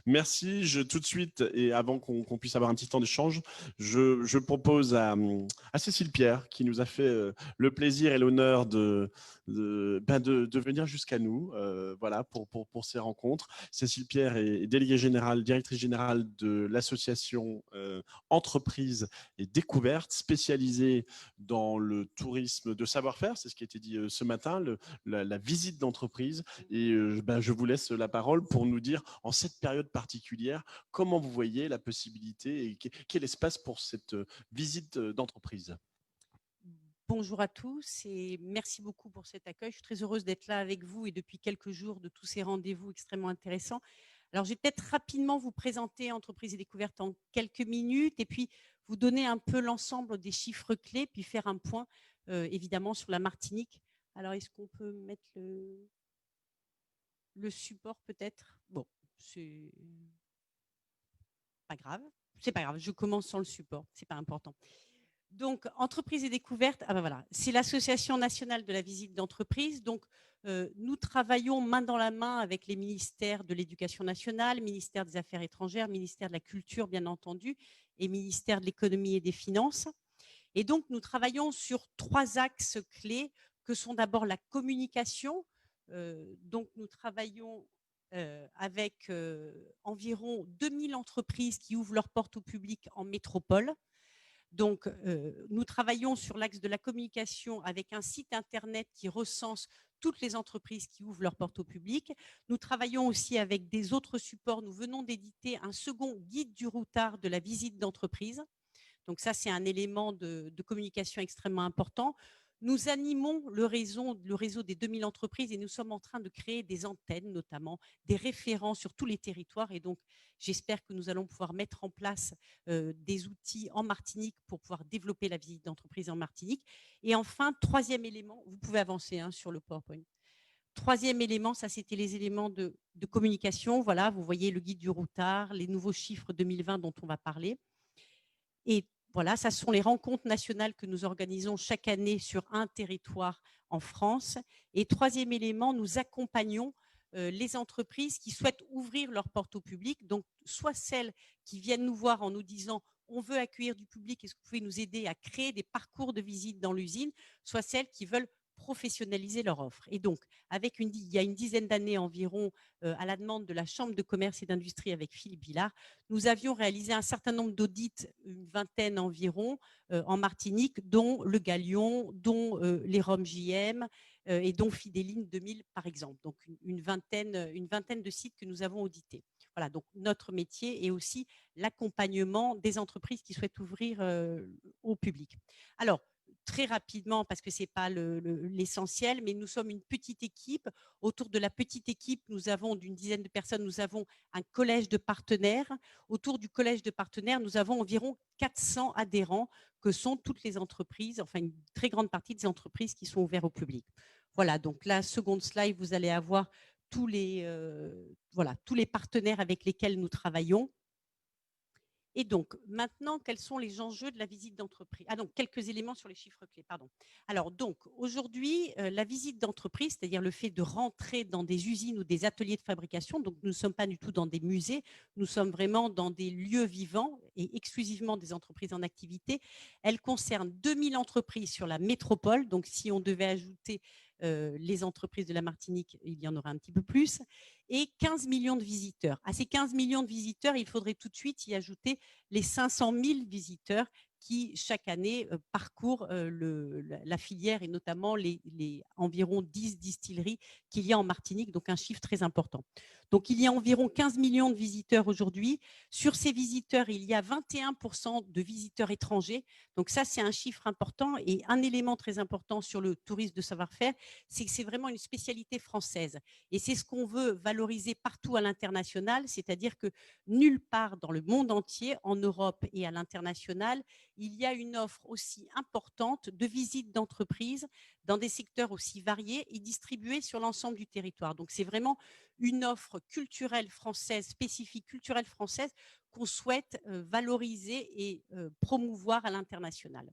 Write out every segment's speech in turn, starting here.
Merci. Tout de suite, et avant qu'on puisse avoir un petit temps d'échange, je propose à Cécile Pierre, qui nous a fait le plaisir et l'honneur de venir jusqu'à nous, voilà, pour ces rencontres. Cécile Pierre est déléguée générale, directrice générale de l'association Entreprise et Découverte, spécialisée dans le tourisme de savoir-faire. C'est ce qui a été dit ce matin, la visite d'entreprise. Et je vous laisse la parole pour nous dire, en cette période particulière, comment vous voyez la possibilité et quel espace pour cette visite d'entreprise. Bonjour à tous et merci beaucoup pour cet accueil. Je suis très heureuse d'être là avec vous et depuis quelques jours de tous ces rendez-vous extrêmement intéressants. Alors, je vais peut-être rapidement vous présenter Entreprise et Découverte en quelques minutes et puis vous donner un peu l'ensemble des chiffres clés, puis faire un point évidemment sur la Martinique. Alors, est-ce qu'on peut mettre le support peut-être? Bon, c'est pas grave. C'est pas grave, je commence sans le support, c'est pas important. Donc, Entreprise et Découverte, voilà, c'est l'Association nationale de la visite d'entreprise. Donc, nous travaillons main dans la main avec les ministères de l'Éducation nationale, ministère des Affaires étrangères, ministère de la Culture, bien entendu, et ministère de l'Économie et des Finances. Et donc, nous travaillons sur 3 axes clés que sont d'abord la communication. Donc, nous travaillons avec environ 2000 entreprises qui ouvrent leurs portes au public en métropole. Donc, nous travaillons sur l'axe de la communication avec un site internet qui recense toutes les entreprises qui ouvrent leurs portes au public. Nous travaillons aussi avec des autres supports. Nous venons d'éditer un second guide du routard de la visite d'entreprise. Donc ça, c'est un élément de communication extrêmement important. Nous animons le réseau des 2000 entreprises et nous sommes en train de créer des antennes, notamment des référents sur tous les territoires. Et donc, j'espère que nous allons pouvoir mettre en place des outils en Martinique pour pouvoir développer la visite d'entreprise en Martinique. Et enfin, 3e élément, vous pouvez avancer sur le PowerPoint. 3e élément, ça c'était les éléments de communication. Voilà, vous voyez le guide du routard, les nouveaux chiffres 2020 dont on va parler. Et voilà, ça sont les rencontres nationales que nous organisons chaque année sur un territoire en France. Et 3e élément, nous accompagnons les entreprises qui souhaitent ouvrir leurs portes au public. Donc, soit celles qui viennent nous voir en nous disant on veut accueillir du public, est-ce que vous pouvez nous aider à créer des parcours de visite dans l'usine, soit celles qui veulent professionnaliser leur offre. Et donc, il y a une dizaine d'années environ, à la demande de la Chambre de commerce et d'industrie avec Philippe Villard, nous avions réalisé un certain nombre d'audits, une vingtaine environ, en Martinique, dont le Galion, dont les Roms JM et dont Fidéline 2000, par exemple. Donc, une vingtaine de sites que nous avons audités. Voilà, donc notre métier est aussi l'accompagnement des entreprises qui souhaitent ouvrir au public. Alors, très rapidement, parce que ce n'est pas l'essentiel, mais nous sommes une petite équipe. Autour de la petite équipe, nous avons d'une dizaine de personnes, nous avons un collège de partenaires. Autour du collège de partenaires, nous avons environ 400 adhérents que sont toutes les entreprises, enfin une très grande partie des entreprises qui sont ouvertes au public. Voilà, donc la seconde slide, vous allez avoir tous les partenaires avec lesquels nous travaillons. Et donc, maintenant, quels sont les enjeux de la visite d'entreprise? Donc, quelques éléments sur les chiffres clés, pardon. Alors, donc, aujourd'hui, la visite d'entreprise, c'est-à-dire le fait de rentrer dans des usines ou des ateliers de fabrication, donc nous ne sommes pas du tout dans des musées, nous sommes vraiment dans des lieux vivants et exclusivement des entreprises en activité. Elle concerne 2000 entreprises sur la métropole, donc si on devait ajouter les entreprises de la Martinique, il y en aurait un petit peu plus, et 15 millions de visiteurs. À ces 15 millions de visiteurs, il faudrait tout de suite y ajouter les 500 000 visiteurs qui, chaque année, parcourent la filière et notamment les environ 10 distilleries qu'il y a en Martinique, donc un chiffre très important. Donc, il y a environ 15 millions de visiteurs aujourd'hui. Sur ces visiteurs, il y a 21% de visiteurs étrangers. Donc, ça, c'est un chiffre important et un élément très important sur le tourisme de savoir-faire, c'est que c'est vraiment une spécialité française. Et c'est ce qu'on veut valoriser partout à l'international, c'est-à-dire que nulle part dans le monde entier, en Europe et à l'international, il y a une offre aussi importante de visites d'entreprises dans des secteurs aussi variés et distribués sur l'ensemble du territoire. Donc, c'est vraiment une offre culturelle française, spécifique culturelle française, qu'on souhaite valoriser et promouvoir à l'international.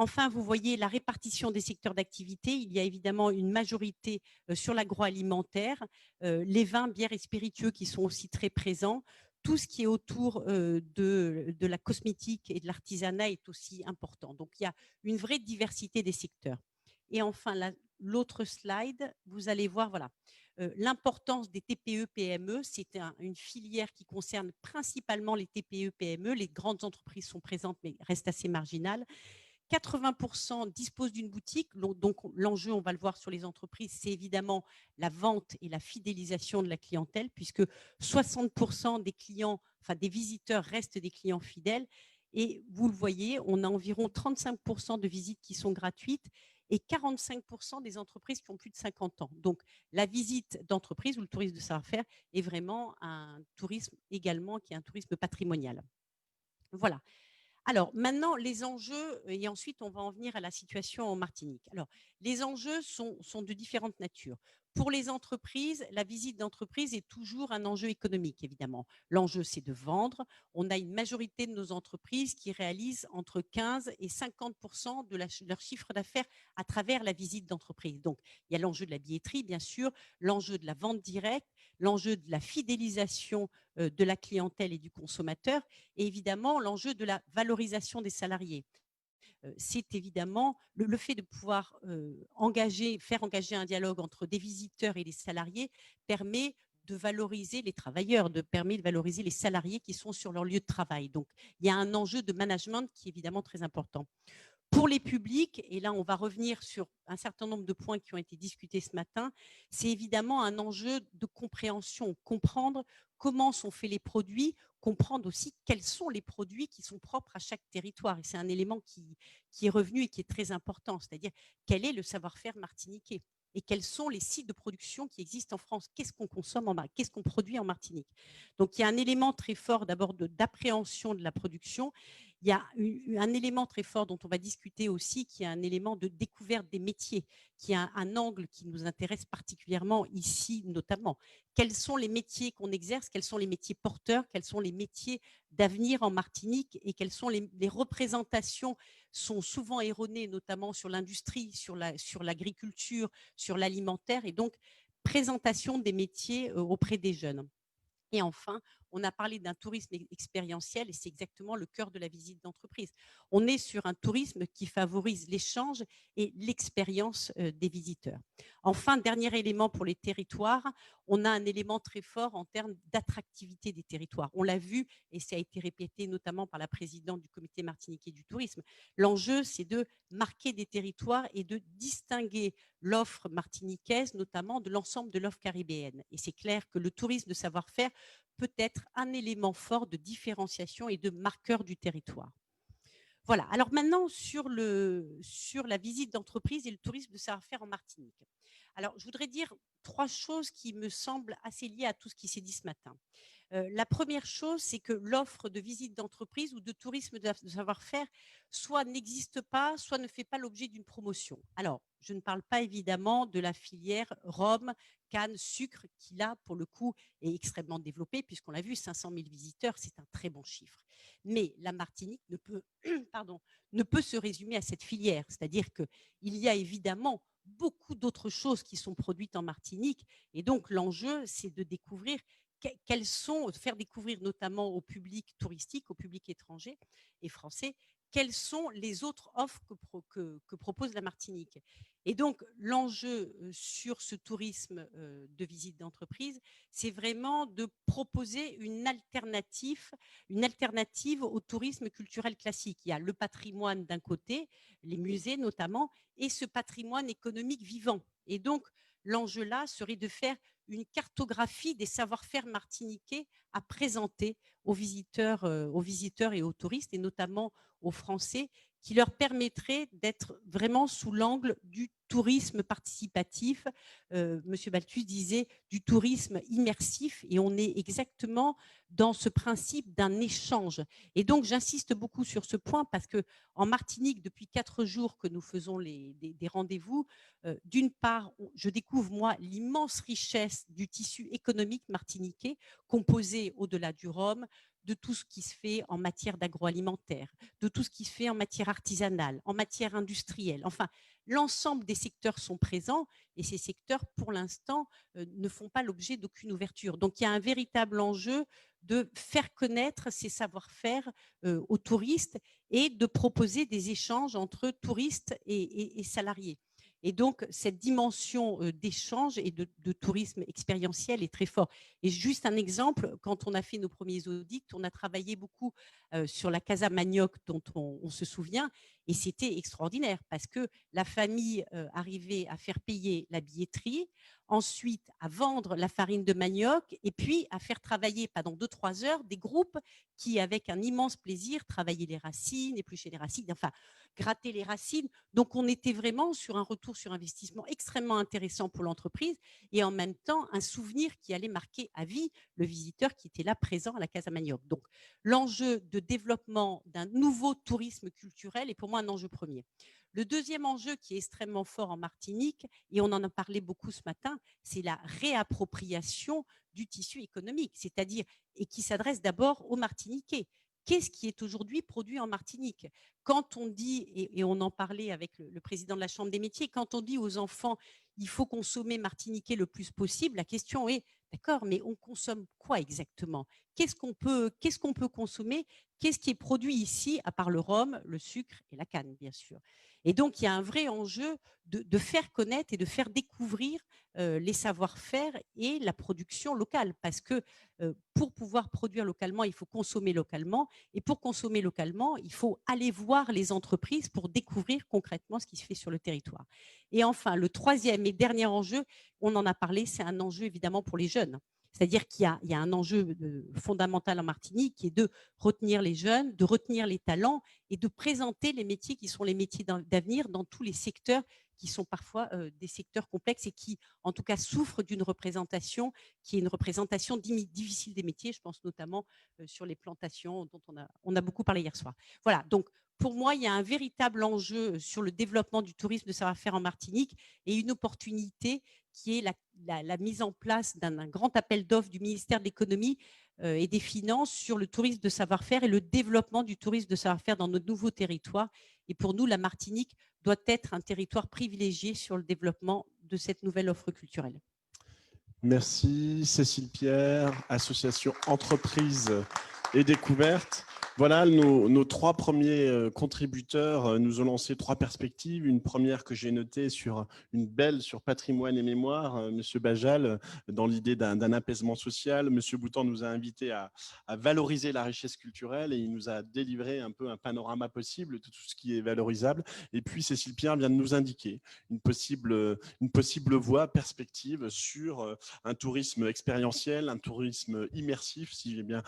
Enfin, vous voyez la répartition des secteurs d'activité. Il y a évidemment une majorité sur l'agroalimentaire, les vins, bières et spiritueux qui sont aussi très présents. Tout ce qui est autour de la cosmétique et de l'artisanat est aussi important. Donc, il y a une vraie diversité des secteurs. Et enfin, l'autre slide, vous allez voir, voilà, l'importance des TPE-PME. C'est une filière qui concerne principalement les TPE-PME. Les grandes entreprises sont présentes, mais restent assez marginales. 80% disposent d'une boutique. Donc, l'enjeu, on va le voir sur les entreprises, c'est évidemment la vente et la fidélisation de la clientèle, puisque 60% des clients, enfin des visiteurs restent des clients fidèles. Et vous le voyez, on a environ 35% de visites qui sont gratuites et 45% des entreprises qui ont plus de 50 ans. Donc, la visite d'entreprise ou le tourisme de savoir-faire est vraiment un tourisme également qui est un tourisme patrimonial. Voilà. Alors maintenant, les enjeux, et ensuite on va en venir à la situation en Martinique. Alors, les enjeux sont de différentes natures. Pour les entreprises, la visite d'entreprise est toujours un enjeu économique, évidemment. L'enjeu, c'est de vendre. On a une majorité de nos entreprises qui réalisent entre 15 et 50% de leur chiffre d'affaires à travers la visite d'entreprise. Donc, il y a l'enjeu de la billetterie, bien sûr, l'enjeu de la vente directe, l'enjeu de la fidélisation de la clientèle et du consommateur, et évidemment l'enjeu de la valorisation des salariés. C'est évidemment le fait de pouvoir faire engager un dialogue entre des visiteurs et des salariés permet de valoriser les travailleurs, permet de valoriser les salariés qui sont sur leur lieu de travail. Donc, il y a un enjeu de management qui est évidemment très important. Pour les publics, et là on va revenir sur un certain nombre de points qui ont été discutés ce matin, c'est évidemment un enjeu de compréhension, comprendre comment sont faits les produits, comprendre aussi quels sont les produits qui sont propres à chaque territoire. Et c'est un élément qui est revenu et qui est très important, c'est-à-dire quel est le savoir-faire martiniquais et quels sont les sites de production qui existent en France. Qu'est-ce qu'on consomme, qu'est-ce qu'on produit en Martinique? Donc il y a un élément très fort d'abord d'appréhension de la production. Il y a un élément très fort dont on va discuter aussi, qui est un élément de découverte des métiers, qui est un angle qui nous intéresse particulièrement ici notamment. Quels sont les métiers qu'on exerce? Quels sont les métiers porteurs? Quels sont les métiers d'avenir en Martinique? Et quelles sont les représentations sont souvent erronées, notamment sur l'industrie, sur l'agriculture, sur l'alimentaire, et donc présentation des métiers auprès des jeunes. Et enfin, on a parlé d'un tourisme expérientiel et c'est exactement le cœur de la visite d'entreprise. On est sur un tourisme qui favorise l'échange et l'expérience des visiteurs. Enfin, dernier élément pour les territoires, on a un élément très fort en termes d'attractivité des territoires. On l'a vu et ça a été répété notamment par la présidente du comité martiniquais du tourisme. L'enjeu, c'est de marquer des territoires et de distinguer l'offre martiniquaise, notamment de l'ensemble de l'offre caribéenne. Et c'est clair que le tourisme de savoir-faire peut être un élément fort de différenciation et de marqueur du territoire. Voilà. Alors maintenant, sur la visite d'entreprise et le tourisme de savoir-faire en Martinique. Alors, je voudrais dire 3 choses qui me semblent assez liées à tout ce qui s'est dit ce matin. La première chose, c'est que l'offre de visite d'entreprise ou de tourisme de savoir-faire soit n'existe pas, soit ne fait pas l'objet d'une promotion. Alors, je ne parle pas évidemment de la filière rhum, canne, sucre, qui là, pour le coup, est extrêmement développée, puisqu'on l'a vu, 500 000 visiteurs, c'est un très bon chiffre. Mais la Martinique ne peut, ne peut se résumer à cette filière, c'est-à-dire qu'il y a évidemment beaucoup d'autres choses qui sont produites en Martinique, et donc l'enjeu, c'est de découvrir faire découvrir notamment au public touristique, au public étranger et français, quelles sont les autres offres que propose la Martinique. Et donc, l'enjeu sur ce tourisme de visite d'entreprise, c'est vraiment de proposer une alternative au tourisme culturel classique. Il y a le patrimoine d'un côté, les musées notamment, et ce patrimoine économique vivant. Et donc, l'enjeu là serait de faire une cartographie des savoir-faire martiniquais à présenter aux visiteurs et aux touristes, et notamment aux Français, qui leur permettrait d'être vraiment sous l'angle du tourisme participatif. Monsieur Balthus disait du tourisme immersif, et on est exactement dans ce principe d'un échange. Et donc, j'insiste beaucoup sur ce point parce que en Martinique, depuis 4 jours que nous faisons des rendez-vous, d'une part, je découvre, moi, l'immense richesse du tissu économique martiniquais, composé au-delà du rhum, de tout ce qui se fait en matière d'agroalimentaire, de tout ce qui se fait en matière artisanale, en matière industrielle. Enfin, l'ensemble des secteurs sont présents et ces secteurs, pour l'instant, ne font pas l'objet d'aucune ouverture. Donc, il y a un véritable enjeu de faire connaître ces savoir-faire aux touristes et de proposer des échanges entre touristes et salariés. Et donc, cette dimension d'échange et de tourisme expérientiel est très forte. Et juste un exemple, quand on a fait nos premiers audits, on a travaillé beaucoup sur la Casa Manioc dont on se souvient, et c'était extraordinaire parce que la famille arrivait à faire payer la billetterie, ensuite à vendre la farine de manioc et puis à faire travailler pendant 2-3 heures des groupes qui, avec un immense plaisir, travaillaient les racines, épluchaient les racines, enfin gratter les racines. Donc, on était vraiment sur un retour sur investissement extrêmement intéressant pour l'entreprise et en même temps un souvenir qui allait marquer à vie le visiteur qui était là présent à la Casa Manioc. Donc, l'enjeu de développement d'un nouveau tourisme culturel est pour moi un enjeu premier. Le deuxième enjeu qui est extrêmement fort en Martinique, et on en a parlé beaucoup ce matin, c'est la réappropriation du tissu économique, c'est-à-dire, et qui s'adresse d'abord aux Martiniquais. Qu'est-ce qui est aujourd'hui produit en Martinique? Quand on dit, et on en parlait avec le président de la Chambre des métiers, quand on dit aux enfants il faut consommer martiniquais le plus possible, la question est, d'accord, mais on consomme quoi exactement? Qu'est-ce qu'on peut consommer? Qu'est-ce qui est produit ici, à part le rhum, le sucre et la canne, bien sûr? Et donc, il y a un vrai enjeu de faire connaître et de faire découvrir les savoir-faire et la production locale, parce que pour pouvoir produire localement, il faut consommer localement, et pour consommer localement, il faut aller voir les entreprises pour découvrir concrètement ce qui se fait sur le territoire. Et enfin, le troisième et dernier enjeu, on en a parlé, c'est un enjeu évidemment pour les jeunes. C'est-à-dire qu'il y a un enjeu fondamental en Martinique qui est de retenir les jeunes, de retenir les talents et de présenter les métiers qui sont les métiers d'avenir dans tous les secteurs qui sont parfois des secteurs complexes et qui, en tout cas, souffrent d'une représentation qui est une représentation difficile des métiers. Je pense notamment sur les plantations dont on a beaucoup parlé hier soir. Voilà, donc pour moi, il y a un véritable enjeu sur le développement du tourisme de savoir-faire en Martinique et une opportunité qui est la mise en place d'un grand appel d'offres du ministère de l'économie et des finances sur le tourisme de savoir-faire et le développement du tourisme de savoir-faire dans nos nouveaux territoires. Et pour nous, la Martinique doit être un territoire privilégié sur le développement de cette nouvelle offre culturelle. Merci Cécile Pierre, association Entreprises et Découvertes. Voilà, nos 3 premiers contributeurs nous ont lancé 3 perspectives. Une première que j'ai notée sur sur patrimoine et mémoire, Monsieur Bajal, dans l'idée d'un apaisement social. Monsieur Boutan nous a invités à valoriser la richesse culturelle et il nous a délivré un peu un panorama possible de tout ce qui est valorisable. Et puis Cécile Pierre vient de nous indiquer une possible voie, perspective sur un tourisme expérientiel, un tourisme immersif, si j'ai bien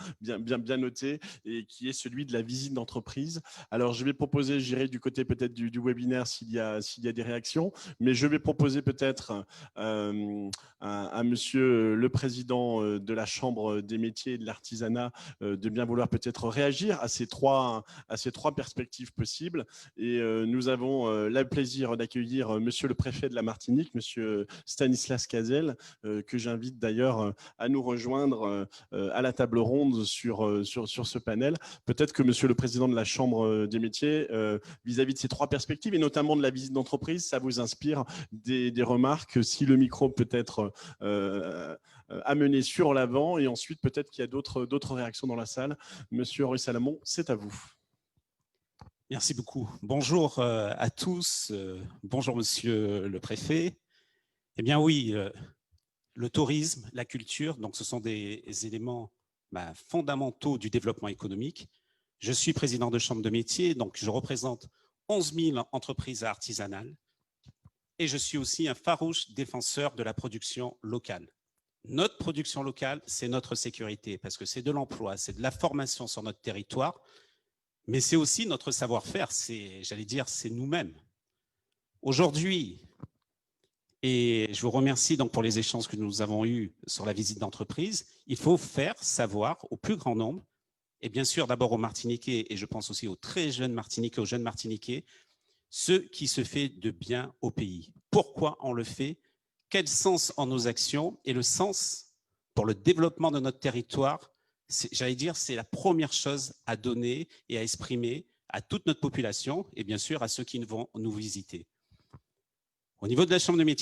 noté, et qui est celui de la visite d'entreprise. Alors, je vais proposer, j'irai du côté peut-être du webinaire s'il y a des réactions, mais je vais proposer peut-être à monsieur le président de la Chambre des métiers et de l'artisanat de bien vouloir peut-être réagir à ces trois perspectives possibles. Et nous avons le plaisir d'accueillir monsieur le préfet de la Martinique, monsieur Stanislas Cazel, que j'invite d'ailleurs à nous rejoindre à la table ronde sur ce panel. Peut-être que monsieur le président de la Chambre des métiers, vis-à-vis de ces 3 perspectives, et notamment de la visite d'entreprise, ça vous inspire des remarques, si le micro peut être amené sur l'avant, et ensuite peut-être qu'il y a d'autres réactions dans la salle. Monsieur Henri Salamon, c'est à vous. Merci beaucoup. Bonjour à tous. Bonjour, monsieur le préfet. Eh bien oui, le tourisme, la culture, donc ce sont des éléments fondamentaux du développement économique. Je suis président de chambre de métier, donc je représente 11 000 entreprises artisanales et je suis aussi un farouche défenseur de la production locale. Notre production locale, c'est notre sécurité parce que c'est de l'emploi, c'est de la formation sur notre territoire, mais c'est aussi notre savoir-faire, j'allais dire, c'est nous-mêmes. Aujourd'hui, Et je vous remercie donc pour les échanges que nous avons eus sur la visite d'entreprise. Il faut faire savoir au plus grand nombre, et bien sûr d'abord aux Martiniquais, et je pense aussi aux très jeunes Martiniquais, aux jeunes Martiniquais, ce qui se fait de bien au pays. Pourquoi on le fait? Quel sens en nos actions? Et le sens pour le développement de notre territoire, j'allais dire, c'est la première chose à donner et à exprimer à toute notre population, et bien sûr à ceux qui vont nous visiter. Au niveau de la Chambre de métiers,